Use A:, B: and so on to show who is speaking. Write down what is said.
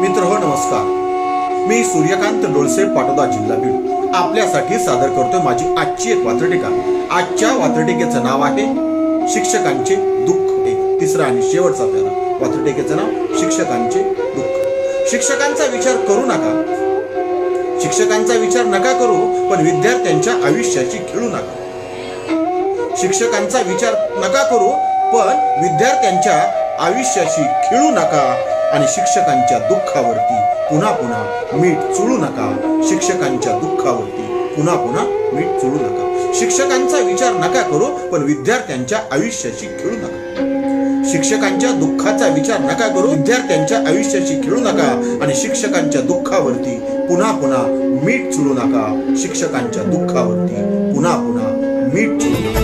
A: मित्रहो नमस्कार, मी सूर्यकांत डोळसे, पाटोदा, जिल्हा बीड आपल्यासाठी सादर करतोय माझी आजची एक वात्रटिका। आजच्या वात्रटिकेचं नाव आहे शिक्षकांचे दुःख। एक तिसरा आणि शेवटचा प्यारा। वात्रटिकेचं नाव शिक्षकांचे दुःख। शिक्षकांचा विचार करू नका, शिक्षकांचा विचार नका करू, पण विद्यार्थ्यांच्या आयुष्याची खेळू नका। शिक्षकांचा विचार नका करू, पण विद्यार्थ्यांच्या आयुष्याशी खेळू नका आणि शिक्षकांच्या दुःखावरती पुन्हा पुन्हा मीठ चुळू नका। शिक्षकांच्या दुःखावरती पुन्हा पुन्हा मीठ चुळू नका। शिक्षकांचा विचार नका करू, पण विद्यार्थ्यांच्या आयुष्याशी खेळू नका। शिक्षकांच्या दुःखाचा विचार नका करू, विद्यार्थ्यांच्या आयुष्याशी खेळू नका आणि शिक्षकांच्या दुःखावरती पुन्हा पुन्हा मीठ चुळू नका। शिक्षकांच्या दुःखावरती पुन्हा पुन्हा मीठ चुळू नका।